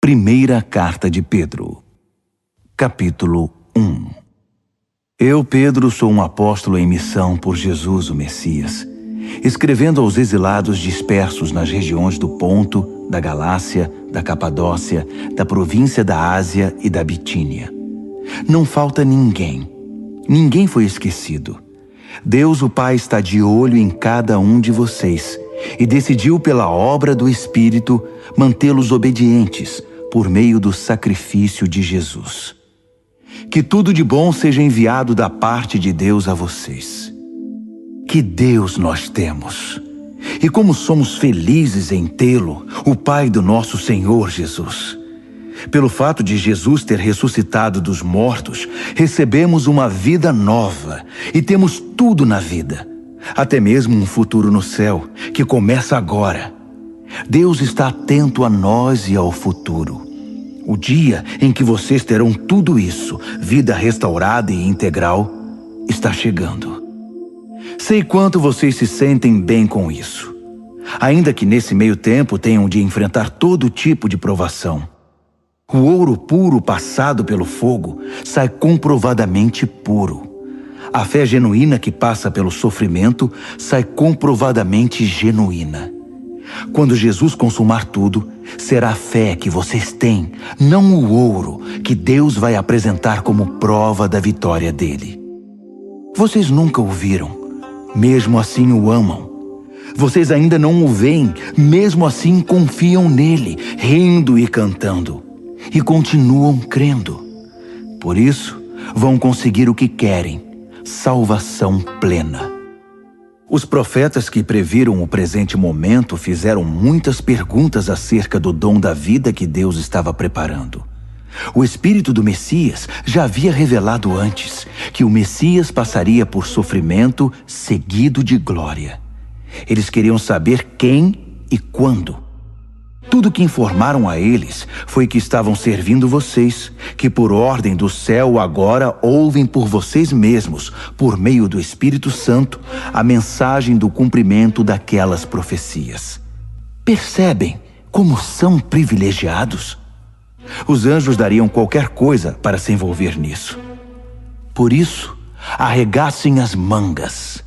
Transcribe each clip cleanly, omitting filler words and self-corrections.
Primeira Carta de Pedro, capítulo 1. Eu, Pedro, sou um apóstolo em missão por Jesus, o Messias, escrevendo aos exilados dispersos nas regiões do Ponto, da Galácia, da Capadócia, da província da Ásia e da Bitínia. Não falta ninguém. Ninguém foi esquecido. Deus, o Pai, está de olho em cada um de vocês e decidiu, pela obra do Espírito, mantê-los obedientes por meio do sacrifício de Jesus. Que tudo de bom seja enviado da parte de Deus a vocês. Que Deus nós temos! E como somos felizes em tê-lo, o Pai do nosso Senhor Jesus. Pelo fato de Jesus ter ressuscitado dos mortos, recebemos uma vida nova e temos tudo na vida, até mesmo um futuro no céu, que começa agora. Deus está atento a nós e ao futuro. O dia em que vocês terão tudo isso, vida restaurada e integral, está chegando. Sei quanto vocês se sentem bem com isso, ainda que nesse meio tempo tenham de enfrentar todo tipo de provação. O ouro puro passado pelo fogo sai comprovadamente puro. A fé genuína que passa pelo sofrimento sai comprovadamente genuína. Quando Jesus consumar tudo, será a fé que vocês têm, não o ouro, que Deus vai apresentar como prova da vitória dele. Vocês nunca o viram, mesmo assim o amam. Vocês ainda não o veem, mesmo assim confiam nele, rindo e cantando, e continuam crendo. Por isso, vão conseguir o que querem, salvação plena. Os profetas que previram o presente momento fizeram muitas perguntas acerca do dom da vida que Deus estava preparando. O Espírito do Messias já havia revelado antes que o Messias passaria por sofrimento seguido de glória. Eles queriam saber quem e quando. Tudo que informaram a eles foi que estavam servindo vocês, que por ordem do céu agora ouvem por vocês mesmos, por meio do Espírito Santo, a mensagem do cumprimento daquelas profecias. Percebem como são privilegiados? Os anjos dariam qualquer coisa para se envolver nisso. Por isso, arregassem as mangas.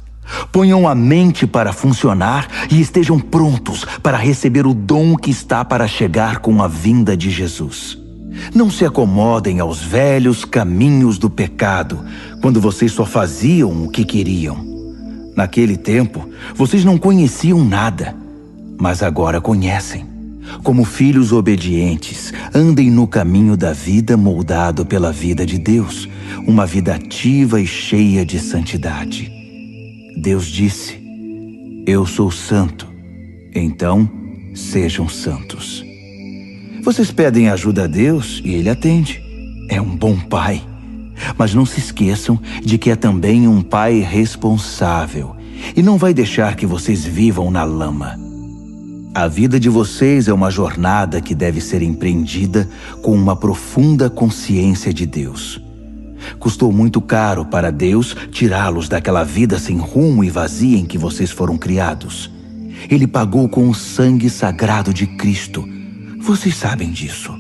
Ponham a mente para funcionar e estejam prontos para receber o dom que está para chegar com a vinda de Jesus. Não se acomodem aos velhos caminhos do pecado, quando vocês só faziam o que queriam. Naquele tempo, vocês não conheciam nada, mas agora conhecem. Como filhos obedientes, andem no caminho da vida moldado pela vida de Deus, uma vida ativa e cheia de santidade. Deus disse: eu sou santo, então sejam santos. Vocês pedem ajuda a Deus e Ele atende. É um bom pai. Mas não se esqueçam de que é também um pai responsável e não vai deixar que vocês vivam na lama. A vida de vocês é uma jornada que deve ser empreendida com uma profunda consciência de Deus. Custou muito caro para Deus tirá-los daquela vida sem rumo e vazia em que vocês foram criados. Ele pagou com o sangue sagrado de Cristo. Vocês sabem disso.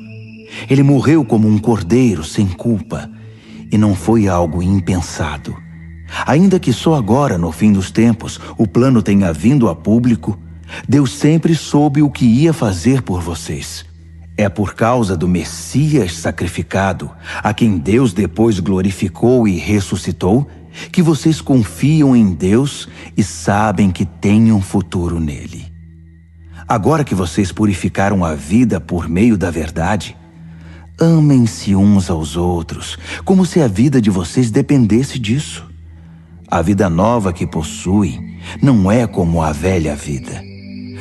Ele morreu como um cordeiro sem culpa, e não foi algo impensado. Ainda que só agora, no fim dos tempos, o plano tenha vindo a público, Deus sempre soube o que ia fazer por vocês. É por causa do Messias sacrificado, a quem Deus depois glorificou e ressuscitou, que vocês confiam em Deus e sabem que têm um futuro nele. Agora que vocês purificaram a vida por meio da verdade, amem-se uns aos outros, como se a vida de vocês dependesse disso. A vida nova que possuem não é como a velha vida.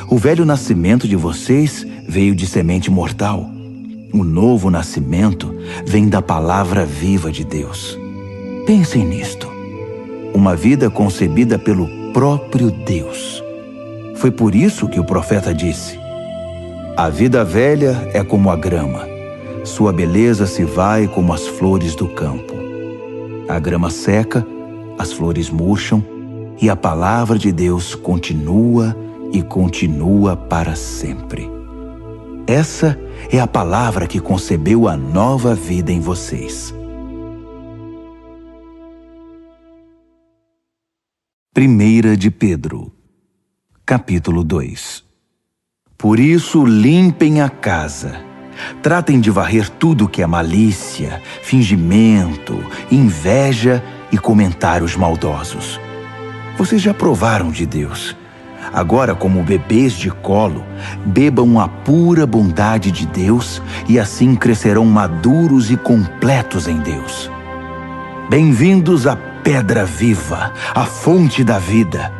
O velho nascimento de vocês veio de semente mortal. O novo nascimento vem da palavra viva de Deus. Pensem nisto. Uma vida concebida pelo próprio Deus. Foi por isso que o profeta disse: a vida velha é como a grama. Sua beleza se vai como as flores do campo. A grama seca, as flores murcham, e a palavra de Deus continua e continua para sempre. Essa é a palavra que concebeu a nova vida em vocês. 1 de Pedro, capítulo 2. Por isso, limpem a casa. Tratem de varrer tudo que é malícia, fingimento, inveja e comentários maldosos. Vocês já provaram de Deus. Agora, como bebês de colo, bebam a pura bondade de Deus e assim crescerão maduros e completos em Deus. Bem-vindos à pedra viva, a fonte da vida.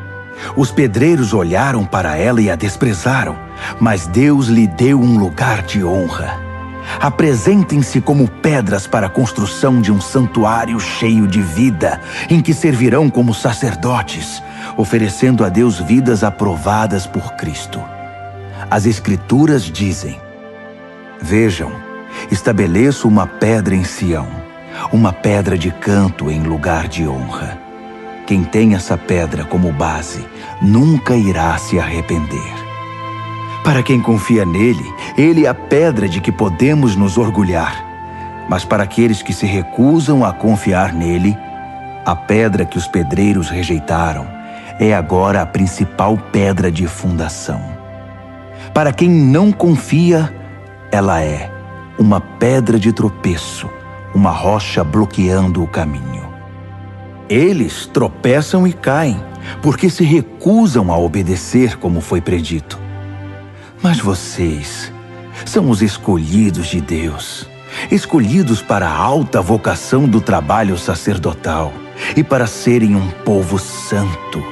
Os pedreiros olharam para ela e a desprezaram, mas Deus lhe deu um lugar de honra. Apresentem-se como pedras para a construção de um santuário cheio de vida, em que servirão como sacerdotes, oferecendo a Deus vidas aprovadas por Cristo. As Escrituras dizem: Vejam, estabeleço uma pedra em Sião, uma pedra de canto em lugar de honra. Quem tem essa pedra como base nunca irá se arrepender. Para quem confia nele, ele é a pedra de que podemos nos orgulhar. Mas para aqueles que se recusam a confiar nele, a pedra que os pedreiros rejeitaram é agora a principal pedra de fundação. Para quem não confia, ela é uma pedra de tropeço, uma rocha bloqueando o caminho. Eles tropeçam e caem, porque se recusam a obedecer como foi predito. Mas vocês são os escolhidos de Deus, escolhidos para a alta vocação do trabalho sacerdotal e para serem um povo santo.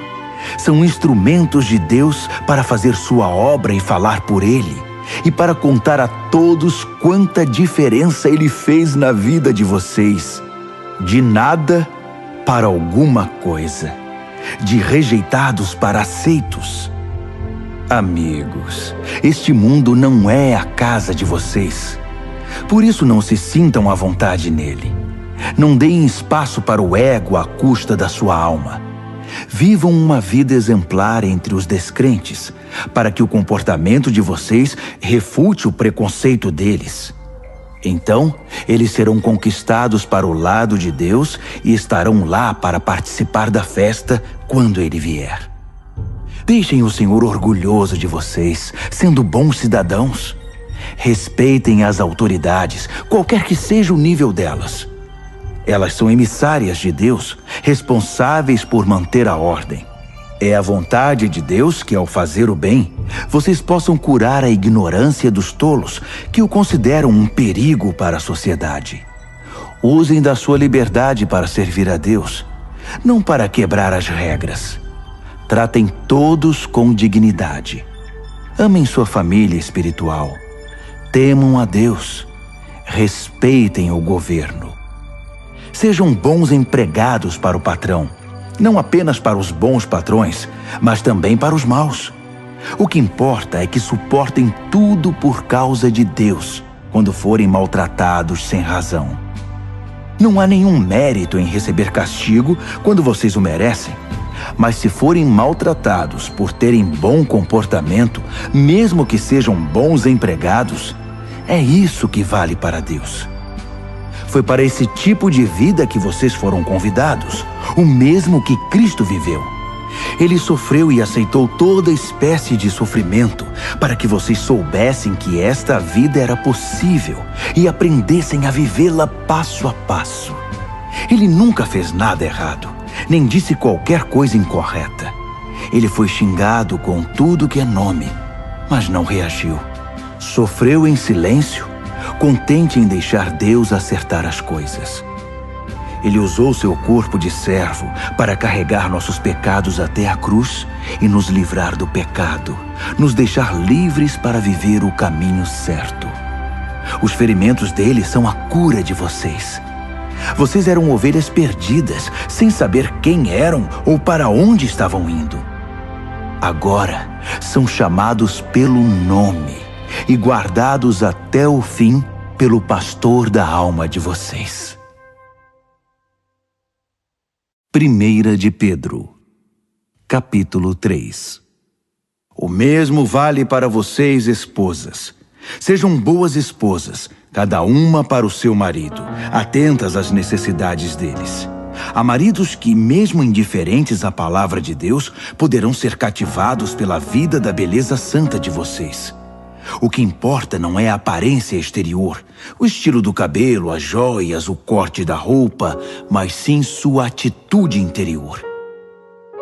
São instrumentos de Deus para fazer sua obra e falar por Ele, e para contar a todos quanta diferença Ele fez na vida de vocês. De nada para alguma coisa, de rejeitados para aceitos. Amigos, este mundo não é a casa de vocês. Por isso não se sintam à vontade nele. Não deem espaço para o ego à custa da sua alma. Vivam uma vida exemplar entre os descrentes, para que o comportamento de vocês refute o preconceito deles. Então, eles serão conquistados para o lado de Deus e estarão lá para participar da festa quando Ele vier. Deixem o Senhor orgulhoso de vocês, sendo bons cidadãos. Respeitem as autoridades, qualquer que seja o nível delas. Elas são emissárias de Deus, responsáveis por manter a ordem. É a vontade de Deus que, ao fazer o bem, vocês possam curar a ignorância dos tolos, que o consideram um perigo para a sociedade. Usem da sua liberdade para servir a Deus, não para quebrar as regras. Tratem todos com dignidade. Amem sua família espiritual. Temam a Deus. Respeitem o governo. Sejam bons empregados para o patrão, não apenas para os bons patrões, mas também para os maus. O que importa é que suportem tudo por causa de Deus, quando forem maltratados sem razão. Não há nenhum mérito em receber castigo quando vocês o merecem, mas se forem maltratados por terem bom comportamento, mesmo que sejam bons empregados, é isso que vale para Deus. Foi para esse tipo de vida que vocês foram convidados, o mesmo que Cristo viveu. Ele sofreu e aceitou toda espécie de sofrimento para que vocês soubessem que esta vida era possível e aprendessem a vivê-la passo a passo. Ele nunca fez nada errado, nem disse qualquer coisa incorreta. Ele foi xingado com tudo que é nome, mas não reagiu. Sofreu em silêncio, contente em deixar Deus acertar as coisas. Ele usou seu corpo de servo para carregar nossos pecados até a cruz e nos livrar do pecado, nos deixar livres para viver o caminho certo. Os ferimentos dele são a cura de vocês. Vocês eram ovelhas perdidas, sem saber quem eram ou para onde estavam indo. Agora são chamados pelo nome e guardados até o fim pelo pastor da alma de vocês. 1 de Pedro, capítulo 3. O mesmo vale para vocês, esposas. Sejam boas esposas, cada uma para o seu marido, atentas às necessidades deles. Há maridos que, mesmo indiferentes à palavra de Deus, poderão ser cativados pela vida da beleza santa de vocês. O que importa não é a aparência exterior, o estilo do cabelo, as joias, o corte da roupa, mas sim sua atitude interior.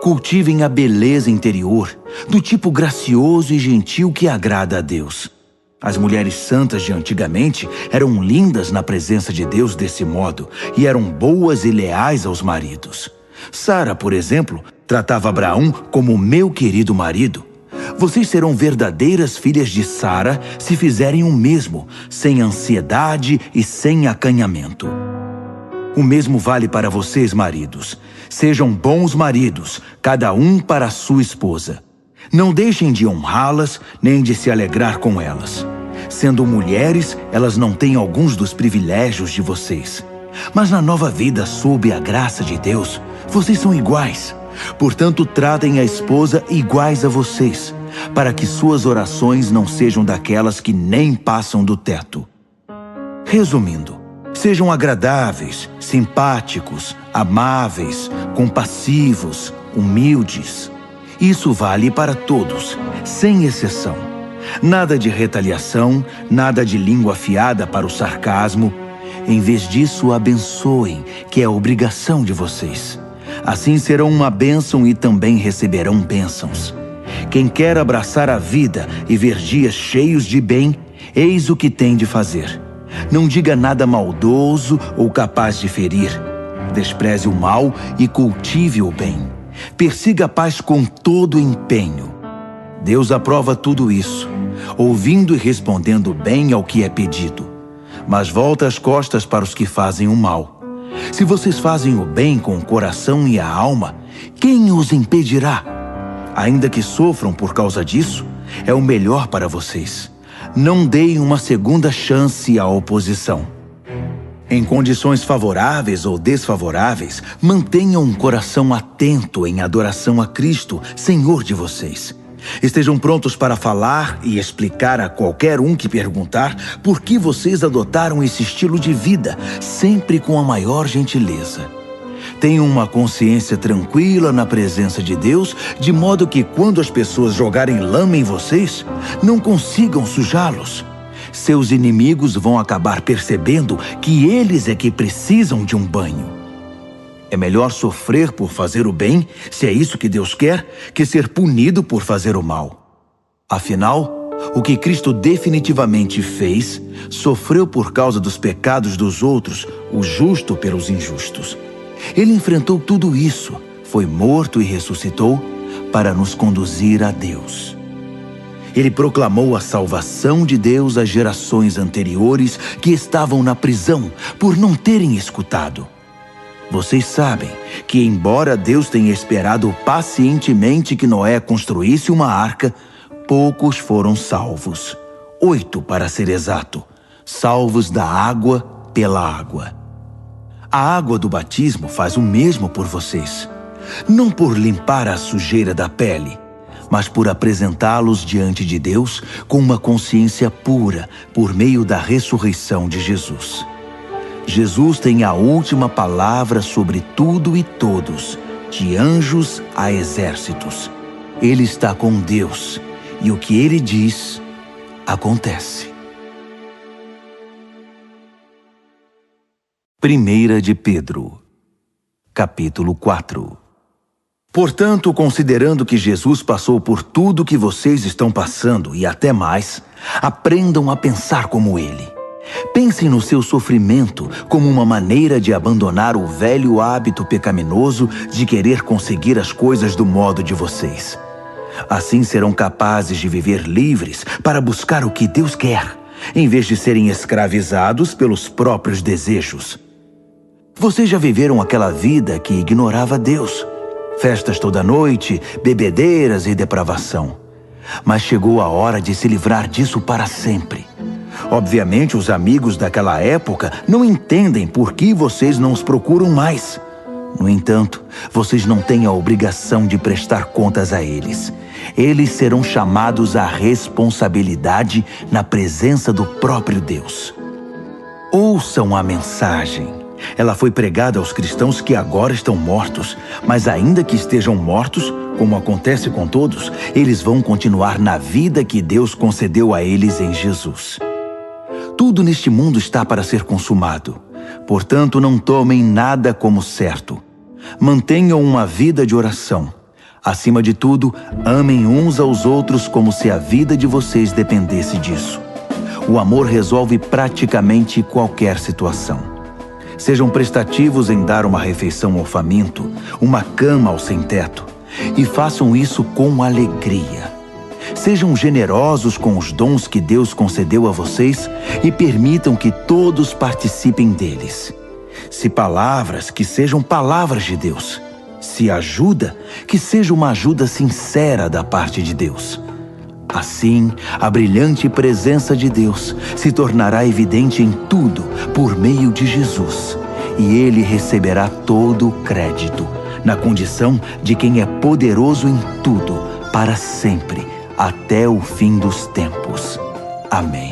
Cultivem a beleza interior, do tipo gracioso e gentil que agrada a Deus. As mulheres santas de antigamente eram lindas na presença de Deus desse modo e eram boas e leais aos maridos. Sara, por exemplo, tratava Abraão como meu querido marido. Vocês serão verdadeiras filhas de Sara se fizerem o mesmo, sem ansiedade e sem acanhamento. O mesmo vale para vocês, maridos. Sejam bons maridos, cada um para a sua esposa. Não deixem de honrá-las, nem de se alegrar com elas. Sendo mulheres, elas não têm alguns dos privilégios de vocês. Mas na nova vida, sob a graça de Deus, vocês são iguais. Portanto, tratem a esposa iguais a vocês, para que suas orações não sejam daquelas que nem passam do teto. Resumindo, sejam agradáveis, simpáticos, amáveis, compassivos, humildes. Isso vale para todos, sem exceção. Nada de retaliação, nada de língua afiada para o sarcasmo. Em vez disso, abençoem, que é a obrigação de vocês. Assim serão uma bênção e também receberão bênçãos. Quem quer abraçar a vida e ver dias cheios de bem, eis o que tem de fazer. Não diga nada maldoso ou capaz de ferir. Despreze o mal e cultive o bem. Persiga a paz com todo empenho. Deus aprova tudo isso, ouvindo e respondendo bem ao que é pedido. Mas volta as costas para os que fazem o mal. Se vocês fazem o bem com o coração e a alma, quem os impedirá? Ainda que sofram por causa disso, é o melhor para vocês. Não deem uma segunda chance à oposição. Em condições favoráveis ou desfavoráveis, mantenham um coração atento em adoração a Cristo, Senhor de vocês. Estejam prontos para falar e explicar a qualquer um que perguntar por que vocês adotaram esse estilo de vida, sempre com a maior gentileza. Tenham uma consciência tranquila na presença de Deus, de modo que quando as pessoas jogarem lama em vocês, não consigam sujá-los. Seus inimigos vão acabar percebendo que eles é que precisam de um banho. É melhor sofrer por fazer o bem, se é isso que Deus quer, que ser punido por fazer o mal. Afinal, o que Cristo definitivamente fez, sofreu por causa dos pecados dos outros, o justo pelos injustos. Ele enfrentou tudo isso, foi morto e ressuscitou para nos conduzir a Deus. Ele proclamou a salvação de Deus às gerações anteriores que estavam na prisão por não terem escutado. Vocês sabem que, embora Deus tenha esperado pacientemente que Noé construísse uma arca, poucos foram salvos. 8, para ser exato, salvos da água pela água. A água do batismo faz o mesmo por vocês. Não por limpar a sujeira da pele, mas por apresentá-los diante de Deus com uma consciência pura por meio da ressurreição de Jesus. Jesus tem a última palavra sobre tudo e todos, de anjos a exércitos. Ele está com Deus, e o que ele diz, acontece. 1 de Pedro, capítulo 4. Portanto, considerando que Jesus passou por tudo que vocês estão passando e até mais, aprendam a pensar como ele. Pensem no seu sofrimento como uma maneira de abandonar o velho hábito pecaminoso de querer conseguir as coisas do modo de vocês. Assim serão capazes de viver livres para buscar o que Deus quer, em vez de serem escravizados pelos próprios desejos. Vocês já viveram aquela vida que ignorava Deus. Festas toda noite, bebedeiras e depravação. Mas chegou a hora de se livrar disso para sempre. Obviamente, os amigos daquela época não entendem por que vocês não os procuram mais. No entanto, vocês não têm a obrigação de prestar contas a eles. eles serão chamados à responsabilidade na presença do próprio Deus. Ouçam a mensagem. Ela foi pregada aos cristãos que agora estão mortos, mas ainda que estejam mortos, como acontece com todos, eles vão continuar na vida que Deus concedeu a eles em Jesus. Tudo neste mundo está para ser consumado. Portanto, não tomem nada como certo. Mantenham uma vida de oração. Acima de tudo, amem uns aos outros como se a vida de vocês dependesse disso. O amor resolve praticamente qualquer situação. Sejam prestativos em dar uma refeição ao faminto, uma cama ao sem-teto, e façam isso com alegria. Sejam generosos com os dons que Deus concedeu a vocês e permitam que todos participem deles. Se palavras, que sejam palavras de Deus. Se ajuda, que seja uma ajuda sincera da parte de Deus. Assim, a brilhante presença de Deus se tornará evidente em tudo por meio de Jesus, e ele receberá todo o crédito, na condição de quem é poderoso em tudo, para sempre, até o fim dos tempos. Amém.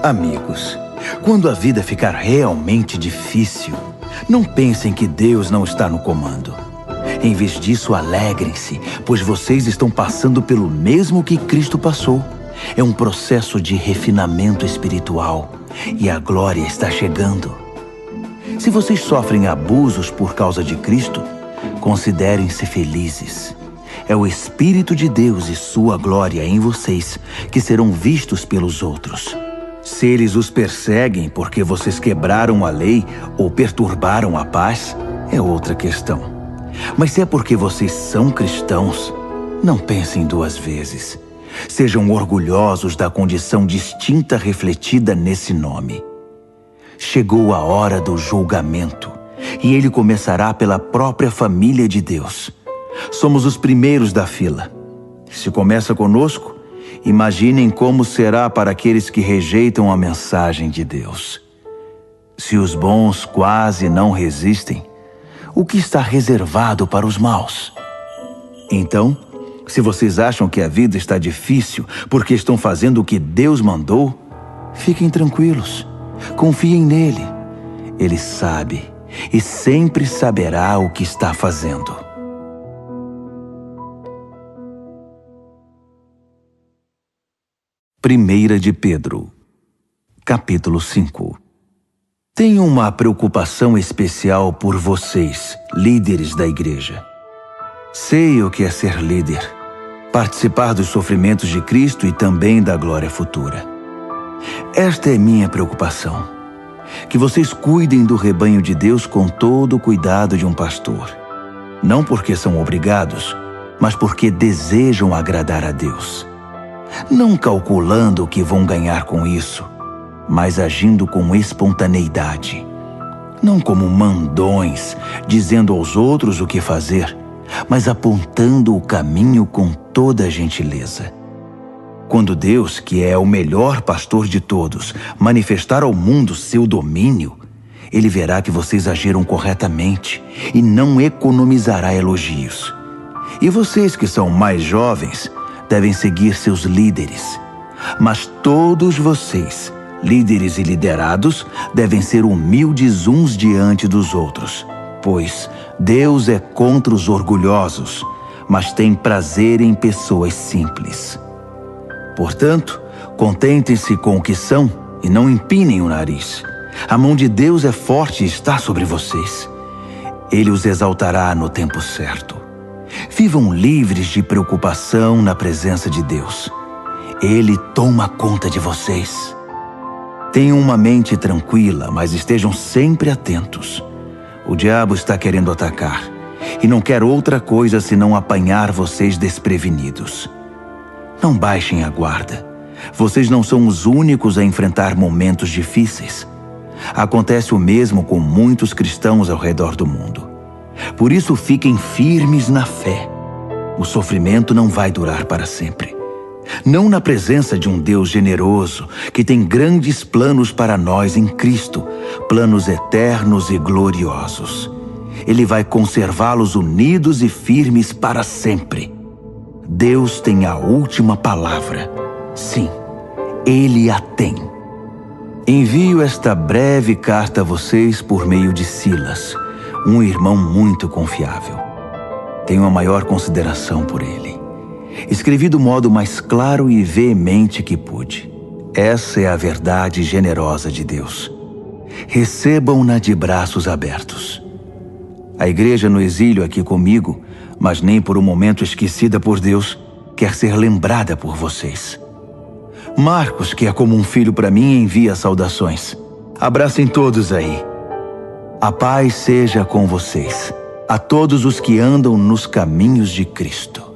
Amigos, quando a vida ficar realmente difícil, não pensem que Deus não está no comando. Em vez disso, alegrem-se, pois vocês estão passando pelo mesmo que Cristo passou. É um processo de refinamento espiritual e a glória está chegando. Se vocês sofrem abusos por causa de Cristo, considerem-se felizes. É o Espírito de Deus e sua glória em vocês que serão vistos pelos outros. Se eles os perseguem porque vocês quebraram a lei ou perturbaram a paz, é outra questão. Mas se é porque vocês são cristãos, não pensem duas vezes. Sejam orgulhosos da condição distinta refletida nesse nome. Chegou a hora do julgamento, e ele começará pela própria família de Deus. Somos os primeiros da fila. Se começa conosco, imaginem como será para aqueles que rejeitam a mensagem de Deus. Se os bons quase não resistem, o que está reservado para os maus? Então, se vocês acham que a vida está difícil porque estão fazendo o que Deus mandou, fiquem tranquilos, confiem nele. Ele sabe e sempre saberá o que está fazendo. Primeira de Pedro, capítulo 5. Tenho uma preocupação especial por vocês, líderes da igreja. Sei o que é ser líder, participar dos sofrimentos de Cristo e também da glória futura. Esta é minha preocupação, que vocês cuidem do rebanho de Deus com todo o cuidado de um pastor. Não porque são obrigados, mas porque desejam agradar a Deus. Não calculando o que vão ganhar com isso, mas agindo com espontaneidade. Não como mandões, dizendo aos outros o que fazer, mas apontando o caminho com toda a gentileza. Quando Deus, que é o melhor pastor de todos, manifestar ao mundo seu domínio, ele verá que vocês agiram corretamente e não economizará elogios. E vocês que são mais jovens devem seguir seus líderes. Mas todos vocês, líderes e liderados, devem ser humildes uns diante dos outros, pois Deus é contra os orgulhosos, mas tem prazer em pessoas simples. Portanto, contentem-se com o que são e não empinem o nariz. A mão de Deus é forte e está sobre vocês. Ele os exaltará no tempo certo. Vivam livres de preocupação na presença de Deus. Ele toma conta de vocês. Tenham uma mente tranquila, mas estejam sempre atentos. O diabo está querendo atacar e não quer outra coisa senão apanhar vocês desprevenidos. Não baixem a guarda. Vocês não são os únicos a enfrentar momentos difíceis. Acontece o mesmo com muitos cristãos ao redor do mundo. Por isso, fiquem firmes na fé. O sofrimento não vai durar para sempre. Não na presença de um Deus generoso, que tem grandes planos para nós em Cristo, planos eternos e gloriosos. Ele vai conservá-los unidos e firmes para sempre. Deus tem a última palavra. Sim, Ele a tem. Envio esta breve carta a vocês por meio de Silas, um irmão muito confiável. Tenho a maior consideração por ele. Escrevi do modo mais claro e veemente que pude. Essa é a verdade generosa de Deus. Recebam-na de braços abertos. A igreja no exílio aqui comigo, mas nem por um momento esquecida por Deus, quer ser lembrada por vocês. Marcos, que é como um filho para mim, envia saudações. Abracem todos aí. A paz seja com vocês, a todos os que andam nos caminhos de Cristo.